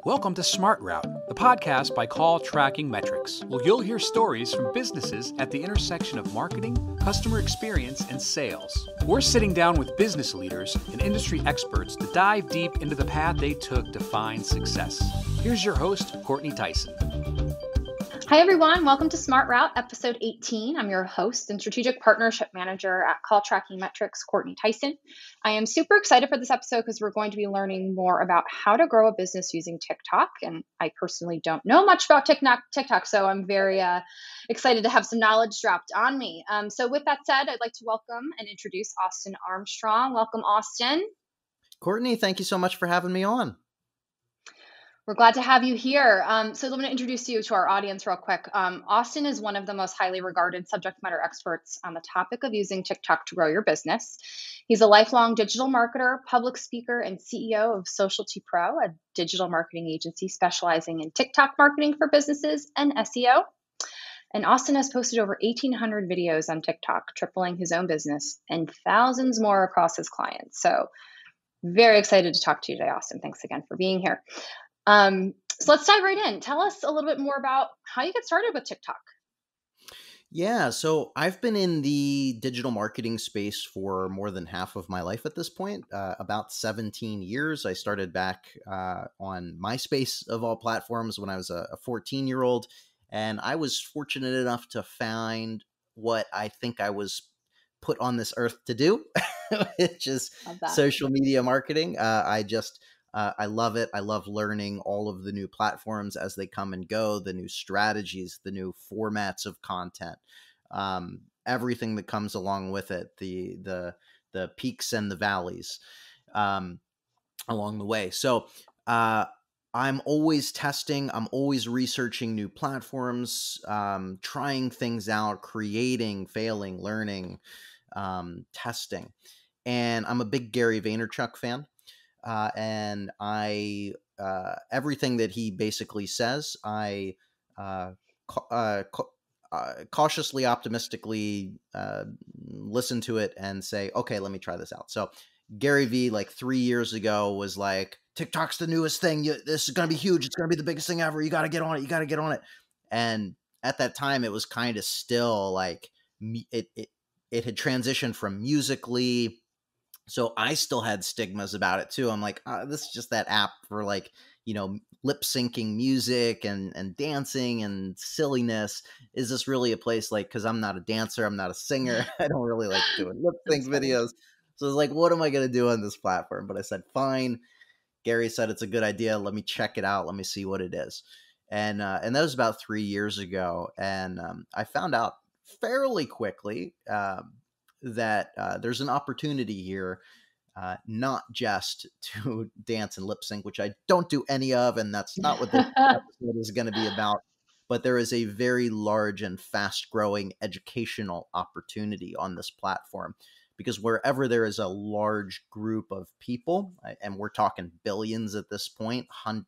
Welcome to Smart Route, the podcast by CallTrackingMetrics, where you'll hear stories from businesses at the intersection of marketing, customer experience, and sales. We're sitting down with business leaders and industry experts to dive deep into the path they took to find success. Here's your host, Courtney Tyson. Hi, everyone. Welcome to Smart Route, episode 18. I'm your host and strategic partnership manager at CallTrackingMetrics, Courtney Tyson. I am super excited for this episode because we're going to be learning more about how to grow a business using TikTok. And I personally don't know much about TikTok, so I'm very excited to have some knowledge dropped on me. So with that said, I'd like to welcome and introduce Austin Armstrong. Welcome, Austin. Courtney, thank you so much for having me on. We're glad to have you here. So let me introduce you to our audience real quick. Austin is one of the most highly regarded subject matter experts on the topic of using TikTok to grow your business. He's a lifelong digital marketer, public speaker, and CEO of Socialty Pro, a digital marketing agency specializing in TikTok marketing for businesses and SEO. And Austin has posted over 1,800 videos on TikTok, tripling his own business and thousands more across his clients. So very excited to talk to you today, Austin. Thanks again for being here. So let's dive right in. Tell us a little bit more about how you get started with TikTok. Yeah, so I've been in the digital marketing space for more than half of my life at this point, about 17 years. I started back on MySpace of all platforms when I was a 14-year-old, and I was fortunate enough to find what I think I was put on this earth to do, which is social media marketing. I love it. I love learning all of the new platforms as they come and go, the new strategies, the new formats of content, everything that comes along with it, the peaks and the valleys along the way. So I'm always testing. I'm always researching new platforms, trying things out, creating, failing, learning, testing. And I'm a big Gary Vaynerchuk fan. And I, everything that he basically says, I cautiously, optimistically listen to it and say, okay, let me try this out. So Gary V, like 3 years ago, was like, TikTok's the newest thing. This is going to be huge. It's going to be the biggest thing ever. You got to get on it. You got to get on it. And at that time, it was kind of still like it had transitioned from Musical.ly. So I still had stigmas about it too. I'm like, this is just that app for like, lip syncing music and dancing and silliness. Is this really a place like, cause I'm not a dancer. I'm not a singer. I don't really like doing lip sync videos. So I was like, what am I going to do on this platform? But I said, fine. Gary said, it's a good idea. Let me check it out. Let me see what it is. And that was about 3 years ago. And I found out fairly quickly, that there's an opportunity here, not just to dance and lip sync, which I don't do any of, and that's not what this episode is going to be about, but there is a very large and fast-growing educational opportunity on this platform, because wherever there is a large group of people, and we're talking billions at this point,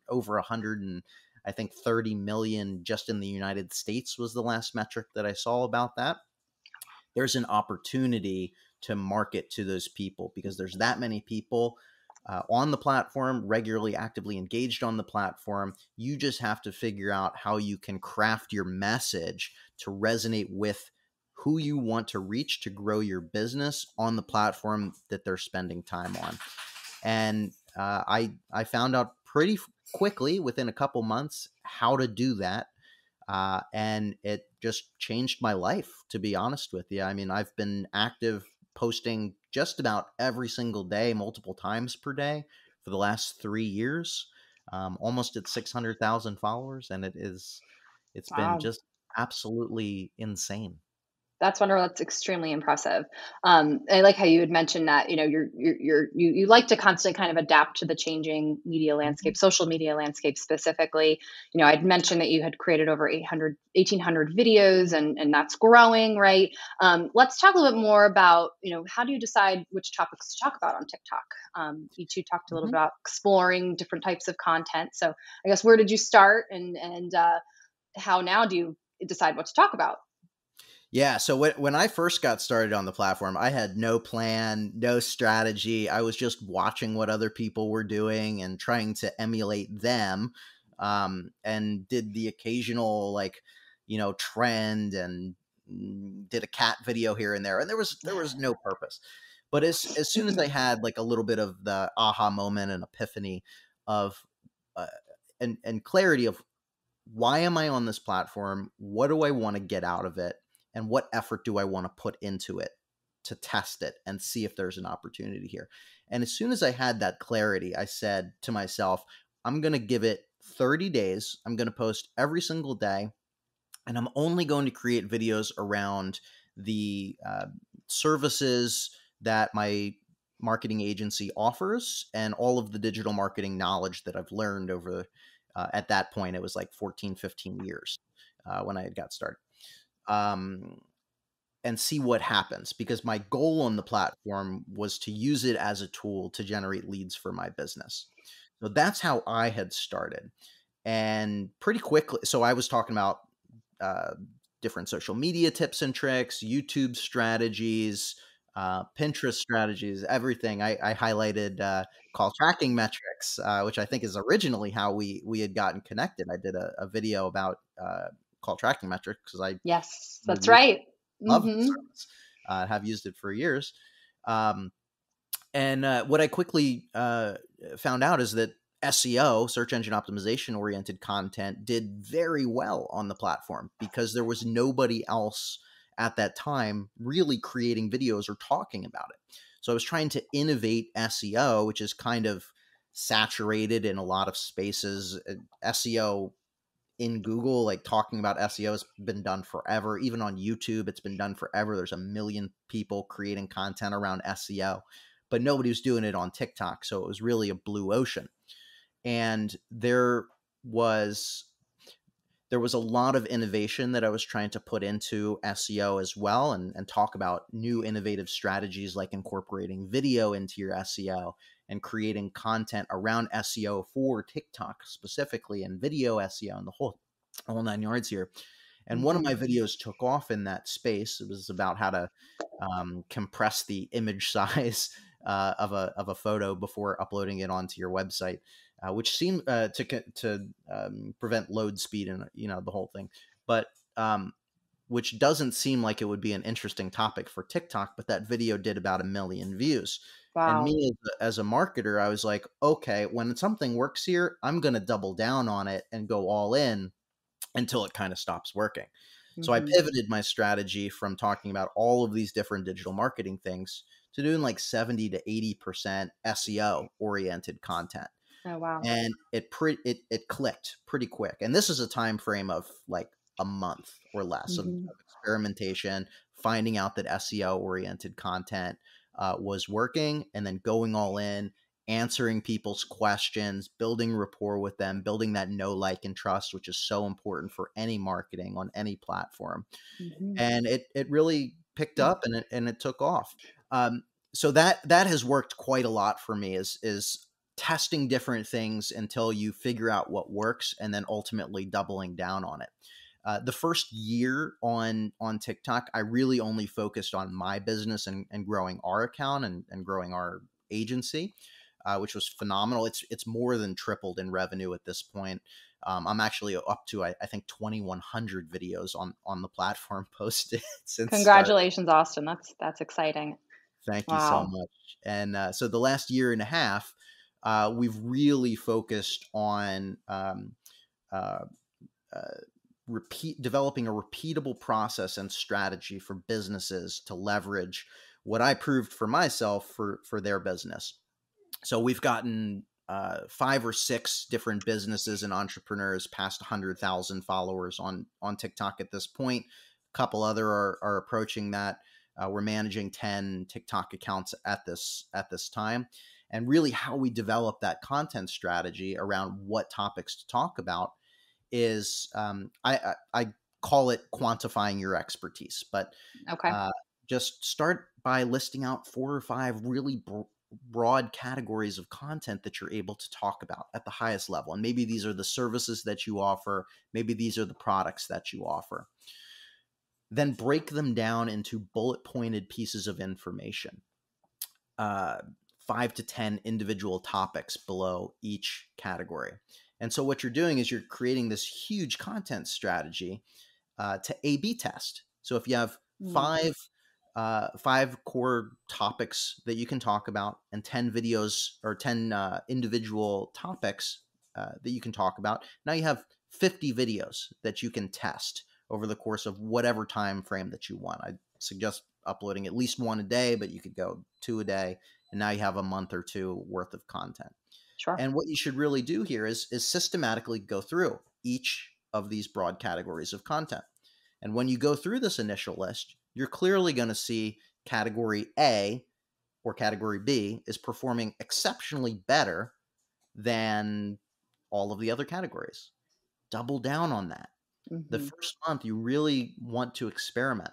over 100 and I think 30 million just in the United States was the last metric that I saw about that. There's an opportunity to market to those people because there's that many people on the platform, regularly, actively engaged on the platform. You just have to figure out how you can craft your message to resonate with who you want to reach to grow your business on the platform that they're spending time on. And I found out pretty quickly, within a couple months, how to do that. And it just changed my life, to be honest with you. I mean, I've been active posting just about every single day, multiple times per day for the last 3 years, almost at 600,000 followers. And it's been just absolutely insane. That's wonderful. That's extremely impressive. I like how you had mentioned that, you like to constantly kind of adapt to the changing media landscape, social media landscape specifically. I'd mentioned that you had created over 1,800 videos and that's growing, right? Let's talk a little bit more about, how do you decide which topics to talk about on TikTok? You two talked a little bit about exploring different types of content. So I guess, where did you start and how now do you decide what to talk about? Yeah. So when I first got started on the platform, I had no plan, no strategy. I was just watching what other people were doing and trying to emulate them. And did the occasional trend and did a cat video here and there. And there was no purpose. But as soon as I had like a little bit of the aha moment and epiphany of uh, and clarity of why am I on this platform? What do I want to get out of it? And what effort do I want to put into it to test it and see if there's an opportunity here? And as soon as I had that clarity, I said to myself, I'm going to give it 30 days. I'm going to post every single day. And I'm only going to create videos around the services that my marketing agency offers and all of the digital marketing knowledge that I've learned over at that point. It was like 14, 15 years when I had got started. And see what happens, because my goal on the platform was to use it as a tool to generate leads for my business. So that's how I had started. And pretty quickly, so I was talking about uh, different social media tips and tricks, YouTube strategies, Pinterest strategies, everything. I highlighted call tracking metrics, which I think is originally how we had gotten connected. I did a video about call tracking metrics because I Yes, really that's right. love the Hmm. service, have used it for years. Um, and what I quickly found out is that SEO, search engine optimization oriented content, did very well on the platform because there was nobody else at that time really creating videos or talking about it. So I was trying to innovate SEO, which is kind of saturated in a lot of spaces. SEO in Google, like talking about SEO has been done forever. Even on YouTube, it's been done forever. There's a million people creating content around SEO, but nobody was doing it on TikTok. So it was really a blue ocean. And was there was a lot of innovation that I was trying to put into SEO as well, and talk about new innovative strategies like incorporating video into your SEO and creating content around SEO for TikTok specifically, and video SEO and the whole nine yards here. And one of my Hmm. videos took off in that space. It was about how to compress the image size of a photo before uploading it onto your website, which seemed to prevent load speed and the whole thing, but which doesn't seem like it would be an interesting topic for TikTok. But that video did about 1 million views. And Wow. me as a marketer, I was like, okay, when something works here, I'm going to double down on it and go all in until it kind of stops working. So I Hmm. pivoted my strategy from talking about all of these different digital marketing things to doing like 70 to 80% SEO oriented content. Oh, wow. And it clicked pretty quick. And this is a time frame of like a month or less of Hmm. experimentation, finding out that SEO oriented content was working, and then going all in, answering people's questions, building rapport with them, building that know, like, and trust, which is so important for any marketing on any platform. Hmm. And it really picked up, and it took off. So that has worked quite a lot for me, is testing different things until you figure out what works, and then ultimately doubling down on it. The first year on TikTok, I really only focused on my business and growing our account and growing our agency, which was phenomenal. It's more than tripled in revenue at this point. I'm actually up to I think 2,100 videos on the platform posted since start. Congratulations, Austin. That's exciting. Thank you so Wow. much. And so the last year and a half, we've really focused on uh, uh, developing a repeatable process and strategy for businesses to leverage what I proved for myself for their business. So we've gotten 5 or 6 different businesses and entrepreneurs past 100,000 followers on TikTok at this point. A couple other are approaching that. We're managing 10 TikTok accounts at this time. And really, how we develop that content strategy around what topics to talk about is I call it quantifying your expertise, but Okay. uh, just start by listing out 4 or 5 really broad categories of content that you're able to talk about at the highest level. And maybe these are the services that you offer. Maybe these are the products that you offer. then break them down into bullet pointed pieces of information, 5 to 10 individual topics below each category. And so what you're doing is you're creating this huge content strategy to A/B test. So if you have five core topics that you can talk about and 10 videos or 10 individual topics that you can talk about, now you have 50 videos that you can test over the course of whatever time frame that you want. I suggest uploading at least one a day, but you could go 2 a day, and now you have a month or 2 worth of content. Sure. And what you should really do here is systematically go through each of these broad categories of content. And when you go through this initial list, you're clearly going to see category A or category B is performing exceptionally better than all of the other categories. Double down on that. The first month, you really want to experiment.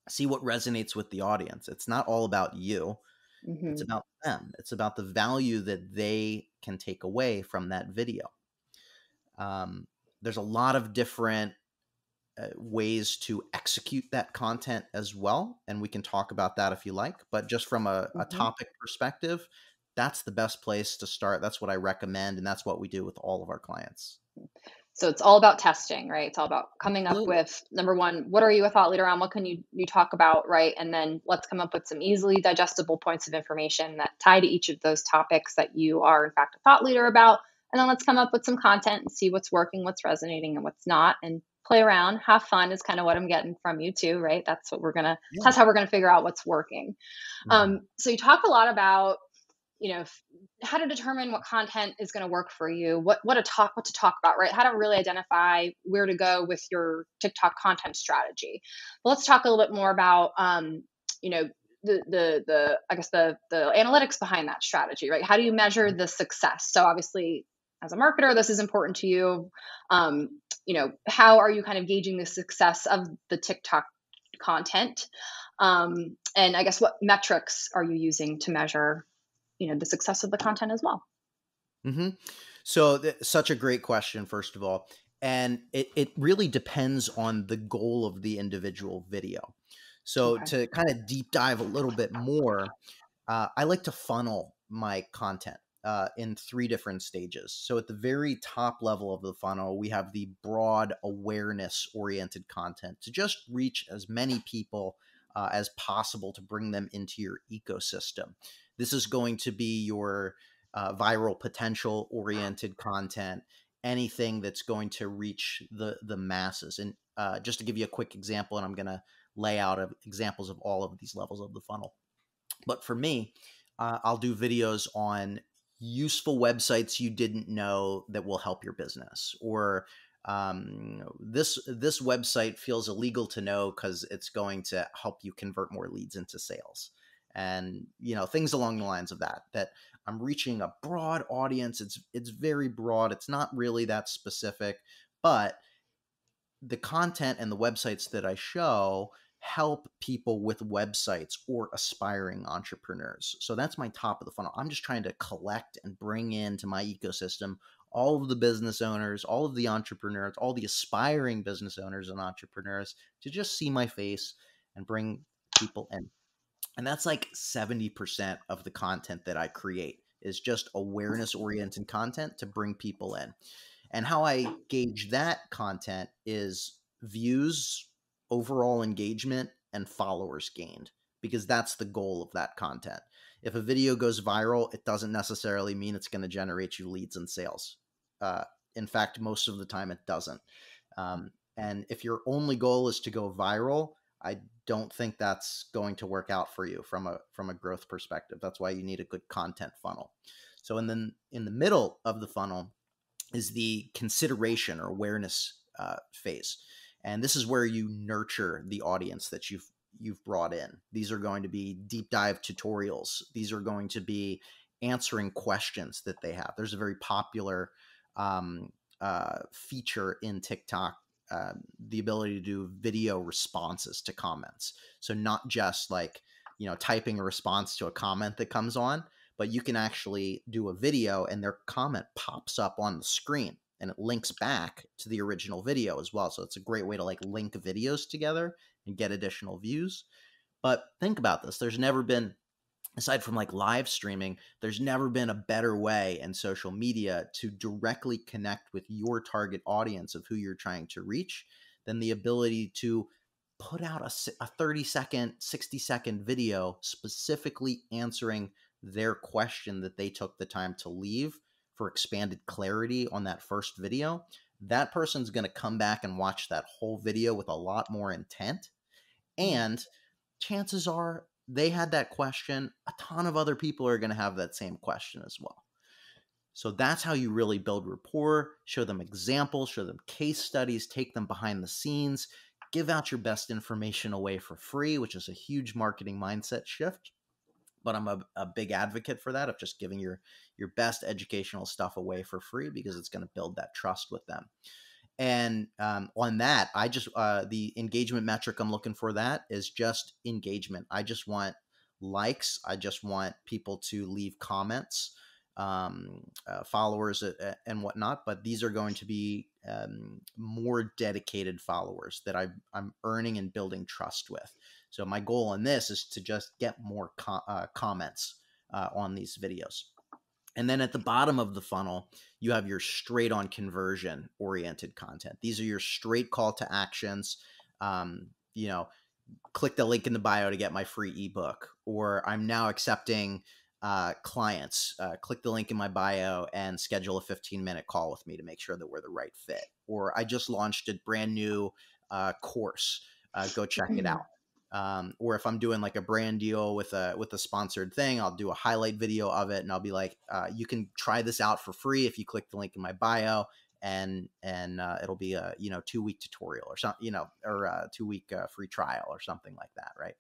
See what resonates with the audience. It's not all about you. It's about them. It's about the value that they can take away from that video. There's a lot of different ways to execute that content as well. And we can talk about that if you like. But just from a topic perspective, that's the best place to start. That's what I recommend. And that's what we do with all of our clients. So it's all about testing, right? It's all about coming up with, number one, what are you a thought leader on? What can you talk about, right? And then let's come up with some easily digestible points of information that tie to each of those topics that you are, in fact, a thought leader about. And then let's come up with some content and see what's working, what's resonating, and what's not, and play around, have fun is kind of what I'm getting from you too, right? That's what that's how we're going to figure out what's working. So you talk a lot about, how to determine what content is going to work for you, what to talk about, right? How to really identify where to go with your TikTok content strategy. But let's talk a little bit more about, the I guess the analytics behind that strategy, right? How do you measure the success? So obviously, as a marketer, this is important to you. How are you kind of gauging the success of the TikTok content? And I guess what metrics are you using to measure the success of the content as well? So such a great question, first of all. And it really depends on the goal of the individual video. So to kind of deep dive a little bit more, I like to funnel my content in 3 different stages. So at the very top level of the funnel, we have the broad awareness-oriented content to just reach as many people as possible to bring them into your ecosystem. This is going to be your viral potential oriented content, anything that's going to reach the masses. And just to give you a quick example, and I'm going to lay out examples of all of these levels of the funnel. But for me, I'll do videos on useful websites you didn't know that will help your business, or this website feels illegal to know because it's going to help you convert more leads into sales. And, things along the lines of that I'm reaching a broad audience. It's very broad. It's not really that specific, but the content and the websites that I show help people with websites or aspiring entrepreneurs. So that's my top of the funnel. I'm just trying to collect and bring into my ecosystem all of the business owners, all of the entrepreneurs, all the aspiring business owners and entrepreneurs to just see my face and bring people in. And that's like 70% of the content that I create is just awareness-oriented content to bring people in. And how I gauge that content is views, overall engagement, and followers gained, because that's the goal of that content. If a video goes viral, it doesn't necessarily mean it's going to generate you leads and sales. In fact, most of the time it doesn't. And if your only goal is to go viral, I don't think that's going to work out for you from a growth perspective. That's why you need a good content funnel. So in the middle of the funnel is the consideration or awareness phase. And this is where you nurture the audience that you've brought in. These are going to be deep dive tutorials. These are going to be answering questions that they have. There's a very popular feature in TikTok, the ability to do video responses to comments. So not just like, typing a response to a comment that comes on, but you can actually do a video and their comment pops up on the screen. and it links back to the original video as well. So it's a great way to like link videos together and get additional views. But think about this. There's never been, aside from like live streaming, there's never been a better way in social media to directly connect with your target audience of who you're trying to reach than the ability to put out a 30-second, 60-second video specifically answering their question that they took the time to leave for expanded clarity on that first video. That person's going to come back and watch that whole video with a lot more intent. And chances are they had that question. A ton of other people are going to have that same question as well. So that's how you really build rapport, show them examples, show them case studies, take them behind the scenes, give out your best information away for free, which is a huge marketing mindset shift. But I'm a big advocate for that, of just giving your best educational stuff away for free, because it's going to build that trust with them. And on that, I just the engagement metric I'm looking for that is just engagement. I just want likes. I just want people to leave comments, followers and whatnot. But these are going to be more dedicated followers that I'm earning and building trust with. So my goal on this is to just get more comments on these videos. And then at the bottom of the funnel, you have your straight on conversion oriented content. These are your straight call to actions. Click the link in the bio to get my free ebook, or I'm now accepting clients. Click the link in my bio and schedule a 15-minute call with me to make sure that we're the right fit. Or I just launched a brand new course. Go check it out. Or if I'm doing like a brand deal with a sponsored thing, I'll do a highlight video of it, and I'll be like, you can try this out for free if you click the link in my bio, and it'll be a 2-week tutorial or something, or a 2-week free trial or something like that, right?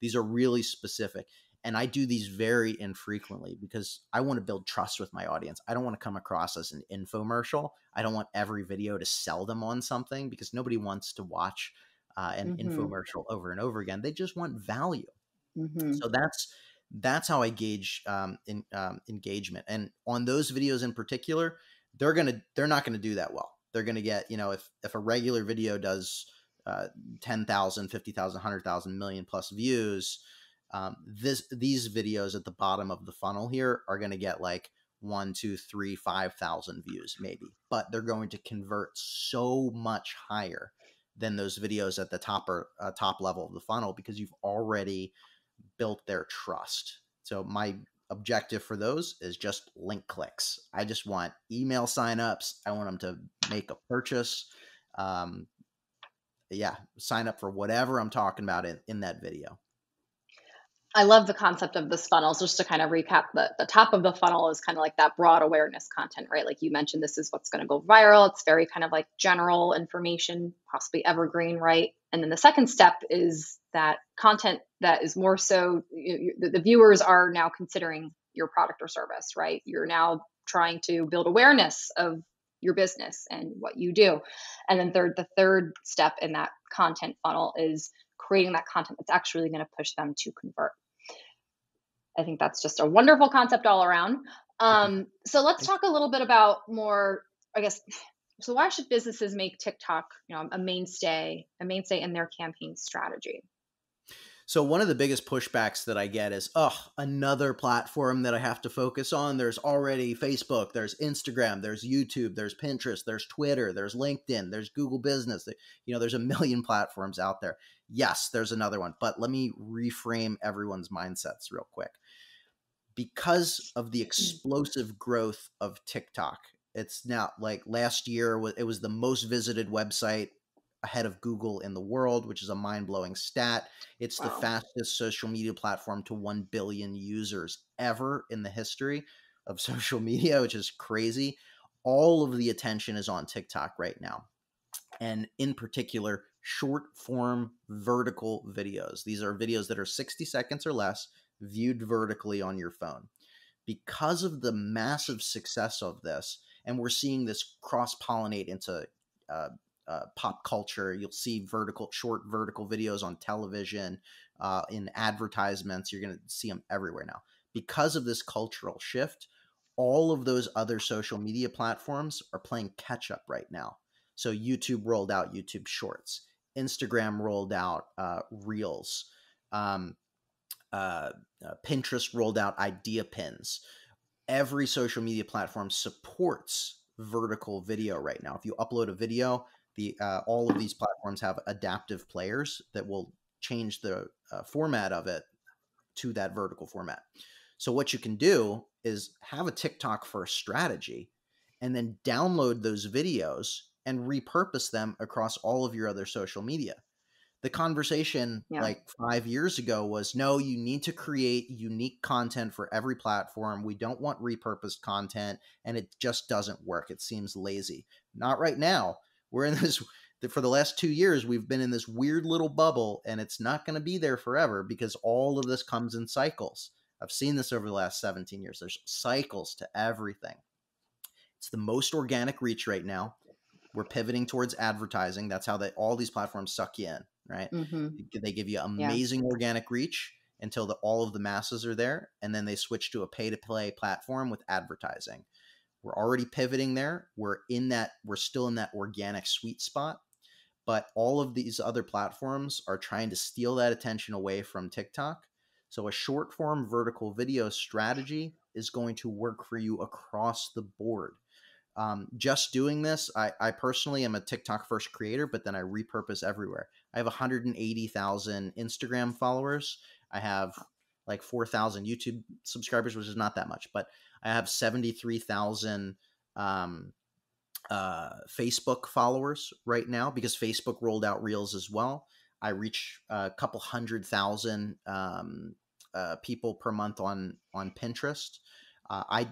These are really specific, and I do these very infrequently because I want to build trust with my audience. I don't want to come across as an infomercial. I don't want every video to sell them on something, because nobody wants to watch an infomercial over and over again. They just want value. So that's how I gauge engagement. And on those videos in particular, they're not going to do that well. They're going to get, if a regular video does 10,000, 50,000, 100,000, million plus views, these videos at the bottom of the funnel here are going to get like 1, 2, 3, 5,000 views maybe, but they're going to convert so much higher than those videos at the top level of the funnel, because you've already built their trust. So my objective for those is just link clicks. I just want email signups. I want them to make a purchase. Sign up for whatever I'm talking about in that video. I love the concept of this funnel. So just to kind of recap, the top of the funnel is kind of like that broad awareness content, right? Like you mentioned, this is what's going to go viral. It's very kind of like general information, possibly evergreen, right? And then the second step is that content that is more so the viewers are now considering your product or service, right? You're now trying to build awareness of your business and what you do. And then the third step in that content funnel is creating that content that's actually going to push them to convert. I think that's just a wonderful concept all around. So let's talk a little bit about more, I guess. So why should businesses make TikTok, a mainstay in their campaign strategy? So one of the biggest pushbacks that I get is, another platform that I have to focus on. There's already Facebook, there's Instagram, there's YouTube, there's Pinterest, there's Twitter, there's LinkedIn, there's Google Business. There's a million platforms out there. Yes, there's another one, but let me reframe everyone's mindsets real quick. Because of the explosive growth of TikTok, it's now like last year, it was the most visited website ahead of Google in the world, which is a mind-blowing stat. It's the fastest social media platform to 1 billion users ever in the history of social media, which is crazy. All of the attention is on TikTok right now. And in particular, short form vertical videos. These are videos that are 60 seconds or less, viewed vertically on your phone. Because of the massive success of this, and we're seeing this cross-pollinate into pop culture. You'll see short vertical videos on television, in advertisements. You're going to see them everywhere now. Because of this cultural shift, all of those other social media platforms are playing catch up right now. So YouTube rolled out YouTube Shorts, Instagram rolled out Reels, Pinterest rolled out idea pins. Every social media platform supports vertical video right now. If you upload a video, all of these platforms have adaptive players that will change the format of it to that vertical format. So what you can do is have a TikTok first strategy and then download those videos and repurpose them across all of your other social media. The conversation like 5 years ago was, no, you need to create unique content for every platform. We don't want repurposed content, and it just doesn't work. It seems lazy. Not right now. We're in this, for the last 2 years, we've been in this weird little bubble, and it's not going to be there forever because all of this comes in cycles. I've seen this over the last 17 years. There's cycles to everything. It's the most organic reach right now. We're pivoting towards advertising. That's how all these platforms suck you in, right? Mm-hmm. They give you amazing organic reach until all of the masses are there, and then they switch to a pay-to-play platform with advertising. We're already pivoting there. We're still in that organic sweet spot, but all of these other platforms are trying to steal that attention away from TikTok. So a short-form vertical video strategy is going to work for you across the board. Just doing this, I personally am a TikTok first creator, but then I repurpose everywhere. I have 180,000 Instagram followers. I have like 4,000 YouTube subscribers, which is not that much, but I have 73,000 Facebook followers right now because Facebook rolled out Reels as well. I reach a couple 100,000 people per month on Pinterest. I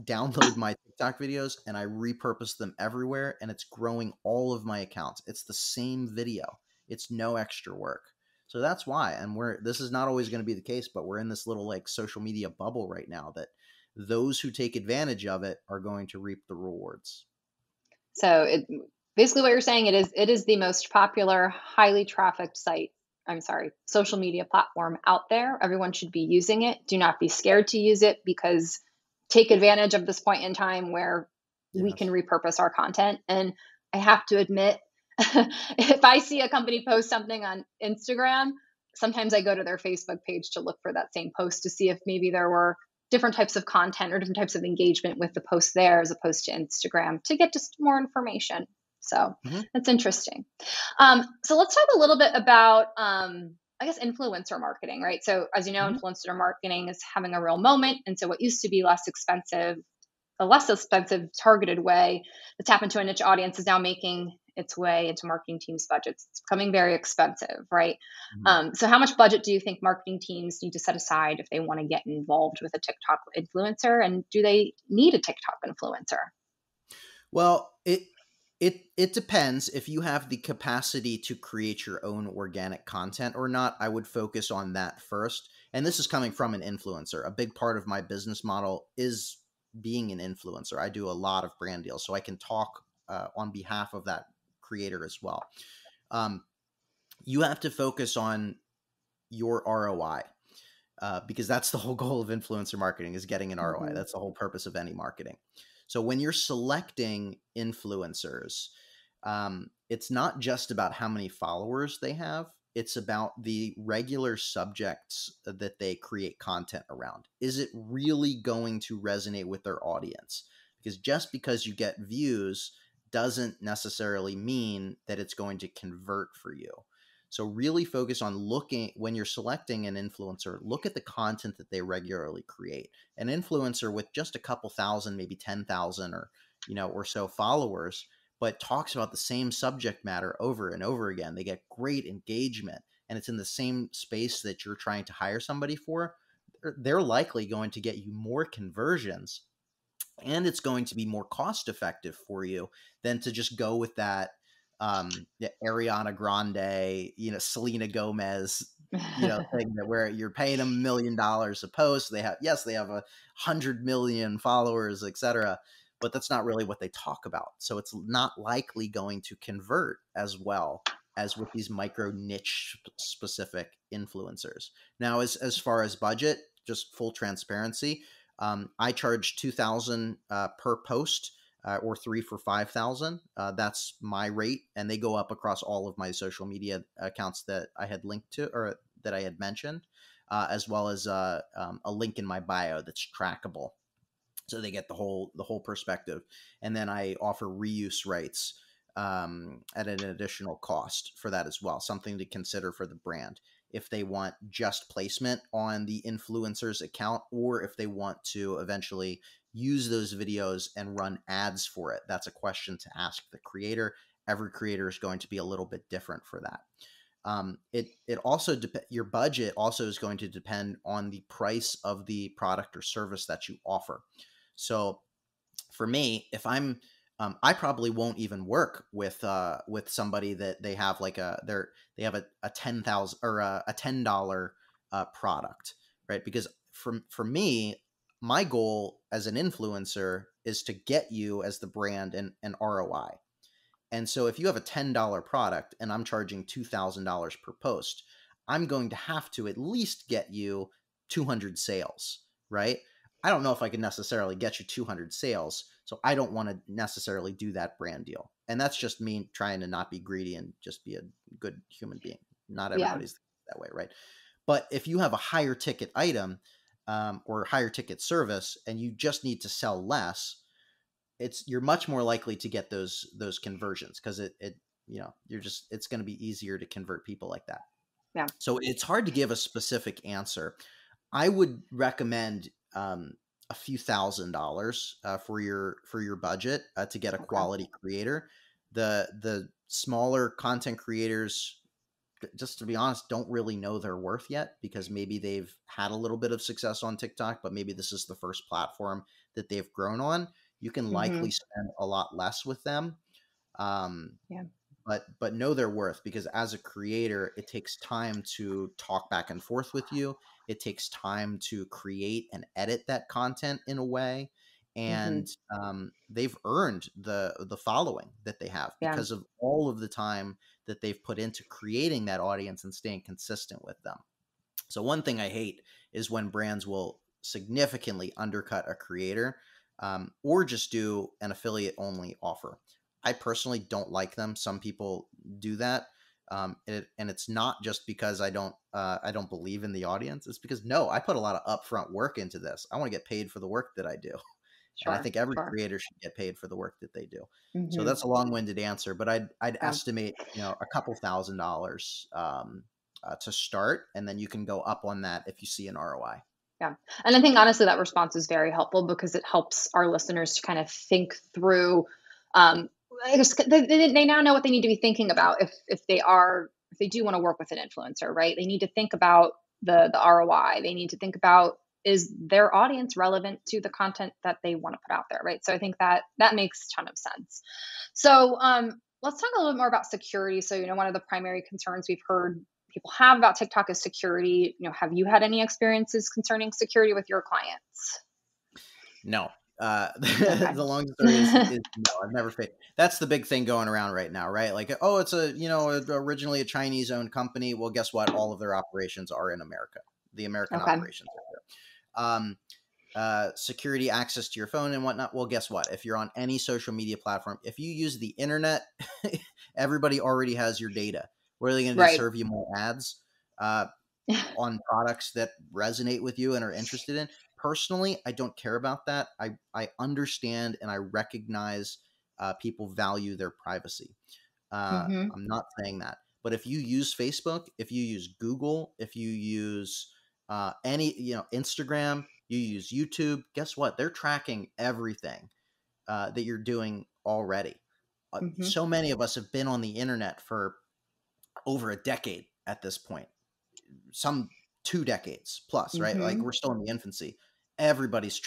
download my TikTok videos and I repurpose them everywhere, and it's growing all of my accounts. It's the same video. It's no extra work. So that's why, and this is not always going to be the case, but we're in this little like social media bubble right now that those who take advantage of it are going to reap the rewards. So basically what you're saying, it is the most popular, highly trafficked social media platform out there. Everyone should be using it. Do not be scared to use it, because take advantage of this point in time where we can repurpose our content. And I have to admit, if I see a company post something on Instagram, sometimes I go to their Facebook page to look for that same post to see if maybe there were different types of content or different types of engagement with the post there as opposed to Instagram to get just more information. So that's interesting. So let's talk a little bit about, I guess, influencer marketing, right? So as you know, influencer marketing is having a real moment. And so what used to be a less expensive targeted way to tap into a niche audience is now making its way into marketing teams' budgets. It's becoming very expensive, right? So how much budget do you think marketing teams need to set aside if they want to get involved with a TikTok influencer? And do they need a TikTok influencer? Well, it depends. If you have the capacity to create your own organic content or not, I would focus on that first. And this is coming from an influencer. A big part of my business model is being an influencer. I do a lot of brand deals, so I can talk on behalf of that creator as well. You have to focus on your ROI because that's the whole goal of influencer marketing, is getting an ROI. That's the whole purpose of any marketing. So when you're selecting influencers, it's not just about how many followers they have. It's about the regular subjects that they create content around. Is it really going to resonate with their audience? Because just because you get views doesn't necessarily mean that it's going to convert for you. So really focus on when you're selecting an influencer, look at the content that they regularly create. An influencer with just a couple thousand, maybe 10,000 or so followers, but talks about the same subject matter over and over again. They get great engagement, and it's in the same space that you're trying to hire somebody for. They're likely going to get you more conversions, and it's going to be more cost effective for you than to just go with that Ariana Grande, Selena Gomez, thing where you're paying them $1 million a post. They have 100 million followers, etc. But that's not really what they talk about. So it's not likely going to convert as well as with these micro niche specific influencers. Now, as far as budget, just full transparency, I charge $2,000 per post, or 3 for $5,000. That's my rate, and they go up across all of my social media accounts that I had linked to, or that I had mentioned, as well as a link in my bio that's trackable, so they get the whole perspective. And then I offer reuse rights at an additional cost for that as well, something to consider for the brand if they want just placement on the influencer's account, or if they want to eventually use those videos and run ads for it. That's a question to ask the creator. Every creator is going to be a little bit different for that. It also your budget also is going to depend on the price of the product or service that you offer. So for me, if I'm I probably won't even work with somebody that they have like they have a 10,000 or a $10 product, right? Because for me, my goal as an influencer is to get you as the brand an ROI. And so if you have a $10 product and I'm charging $2,000 per post, I'm going to have to at least get you 200 sales, right? I don't know if I can necessarily get you 200 sales, so I don't want to necessarily do that brand deal. And that's just me trying to not be greedy and just be a good human being. Not Yeah. everybody's that way, right? But if you have a higher ticket item or higher ticket service and you just need to sell less, you're much more likely to get those conversions, because it's going to be easier to convert people like that. Yeah. So it's hard to give a specific answer. I would recommend a few $1,000s for your budget to get a quality creator. The smaller content creators, just to be honest, don't really know their worth yet, because maybe they've had a little bit of success on TikTok, but maybe this is the first platform that they've grown on. You can likely spend a lot less with them. But know their worth, because as a creator, it takes time to talk back and forth with you. It takes time to create and edit that content in a way. And they've earned the following that they have because of all of the time that they've put into creating that audience and staying consistent with them. So one thing I hate is when brands will significantly undercut a creator, or just do an affiliate only offer. I personally don't like them. Some people do that. And it's not just because I don't believe in the audience. It's because I put a lot of upfront work into this. I want to get paid for the work that I do. And I think every creator should get paid for the work that they do. So that's a long-winded answer, but I'd estimate, a couple $1,000s to start, and then you can go up on that if you see an ROI. Yeah. And I think honestly that response is very helpful, because it helps our listeners to kind of think through, I guess they now know what they need to be thinking about if they do want to work with an influencer, right? They need to think about the ROI. They need to think about, is their audience relevant to the content that they want to put out there, right? So I think that makes a ton of sense. So let's talk a little bit more about security. So, one of the primary concerns we've heard people have about TikTok is security. Have you had any experiences concerning security with your clients? No. The long story is no, I've never faced. That's the big thing going around right now, right? Like, oh, it's originally a Chinese owned company. Well, guess what? All of their operations are in America. The American operations are there. Security access to your phone and whatnot. Well, guess what? If you're on any social media platform, if you use the internet, everybody already has your data. Where are they going to serve you more ads on products that resonate with you and are interested in? Personally, I don't care about that. I understand and I recognize people value their privacy. I'm not saying that. But if you use Facebook, if you use Google, if you use Instagram, you use YouTube, guess what? They're tracking everything that you're doing already. So many of us have been on the internet for over a decade at this point, some 2 decades plus, right? Like, we're still in the infancy. Everybody's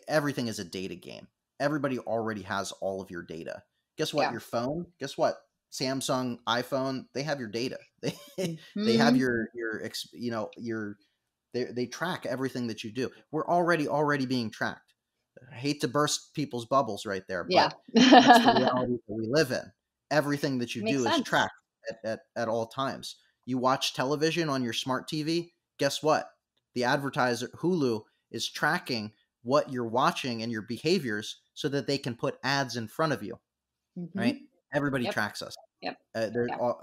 everything is a data game. Everybody already has all of your data. Guess what? Your phone, guess what? Samsung, iPhone, they have your data. They have they track everything that you do. We're already being tracked. I hate to burst people's bubbles right there, but that's the reality that we live in. Everything that you do is tracked at all times. You watch television on your smart TV, guess what? The advertiser, Hulu, is tracking what you're watching and your behaviors so that they can put ads in front of you, right? Everybody Yep. tracks us. Yep. There's Yep. all,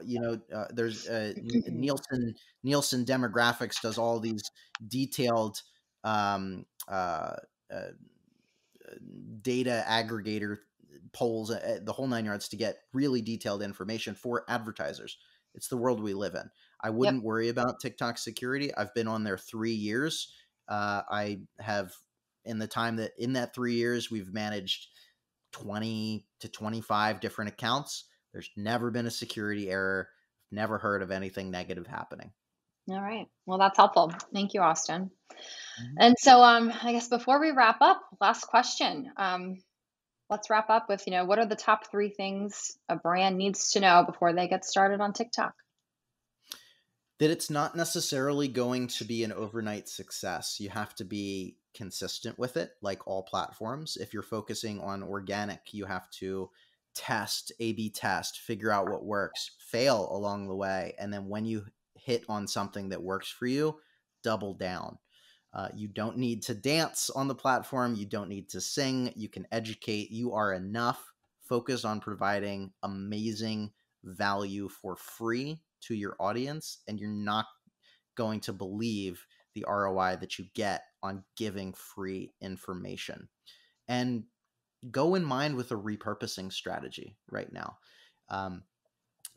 there's Nielsen Demographics does all these detailed uh, data aggregator polls, the whole 9 yards, to get really detailed information for advertisers. It's the world we live in. I wouldn't worry about TikTok security. I've been on there 3 years. I have, in that 3 years, we've managed 20 to 25 different accounts. There's never been a security error. Never heard of anything negative happening. All right. Well, that's helpful. Thank you, Austin. Mm-hmm. And so I guess before we wrap up, last question. Let's wrap up with, what are the top 3 things a brand needs to know before they get started on TikTok? That it's not necessarily going to be an overnight success. You have to be consistent with it, like all platforms. If you're focusing on organic, you have to test, A/B test, figure out what works, fail along the way. And then when you hit on something that works for you, double down. You don't need to dance on the platform. You don't need to sing. You can educate. You are enough. Focus on providing amazing value for free to your audience, and you're not going to believe the ROI that you get on giving free information. And go in mind with a repurposing strategy right now.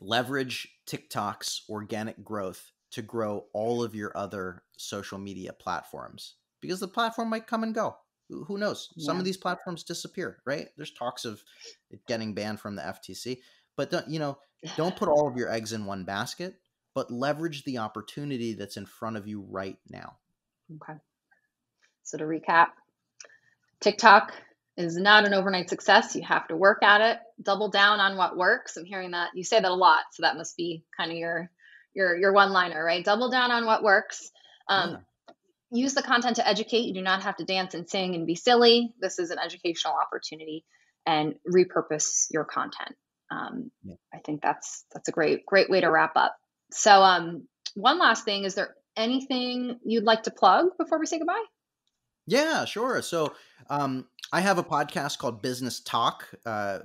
Leverage TikTok's organic growth to grow all of your other social media platforms, because the platform might come and go. Who knows? Some of these platforms disappear, right? There's talks of it getting banned from the FTC, but don't put all of your eggs in one basket, but leverage the opportunity that's in front of you right now. Okay. So to recap, TikTok is not an overnight success. You have to work at it, double down on what works. I'm hearing that you say that a lot, so that must be kind of your one-liner, right? Double down on what works. Use the content to educate. You do not have to dance and sing and be silly. This is an educational opportunity, and repurpose your content. I think that's a great way to wrap up. So one last thing, is there anything you'd like to plug before we say goodbye? Yeah, sure. So I have a podcast called Business Talk,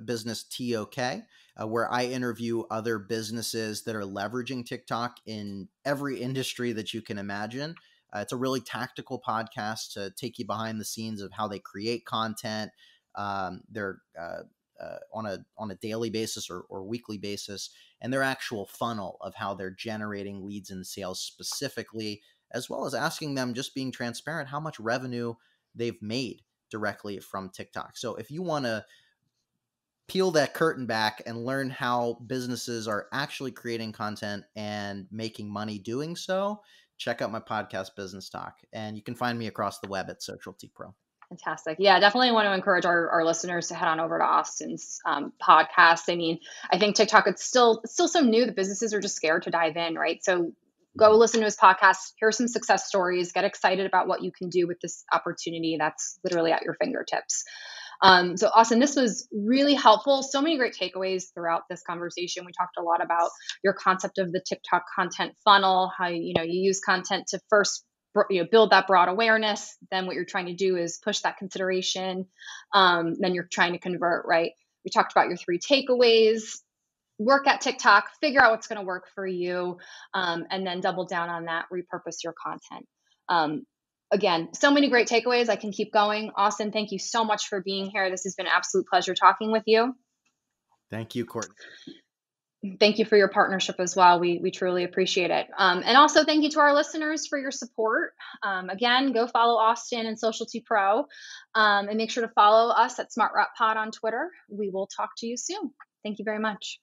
Business TOK, where I interview other businesses that are leveraging TikTok in every industry that you can imagine. It's a really tactical podcast to take you behind the scenes of how they create content. They're on a daily basis or weekly basis, and their actual funnel of how they're generating leads and sales specifically, as well as asking them, just being transparent, how much revenue they've made directly from TikTok. So if you want to peel that curtain back and learn how businesses are actually creating content and making money doing so, check out my podcast, Business Talk. And you can find me across the web at Socialty Pro. Fantastic. Yeah, definitely want to encourage our listeners to head on over to Austin's podcast. I mean, I think TikTok, it's still so new that businesses are just scared to dive in, right? So go listen to his podcast, hear some success stories, get excited about what you can do with this opportunity that's literally at your fingertips. So Austin, this was really helpful. So many great takeaways throughout this conversation. We talked a lot about your concept of the TikTok content funnel, how you use content to first build that broad awareness. Then what you're trying to do is push that consideration. Then you're trying to convert, right? We talked about your 3 takeaways. Work at TikTok, figure out what's going to work for you, and then double down on that, repurpose your content. Again, so many great takeaways. I can keep going. Austin, thank you so much for being here. This has been an absolute pleasure talking with you. Thank you, Courtney. Thank you for your partnership as well. We truly appreciate it. And also thank you to our listeners for your support. Again, go follow Austin and Socialty Pro, and make sure to follow us at Smart Rep Pod on Twitter. We will talk to you soon. Thank you very much.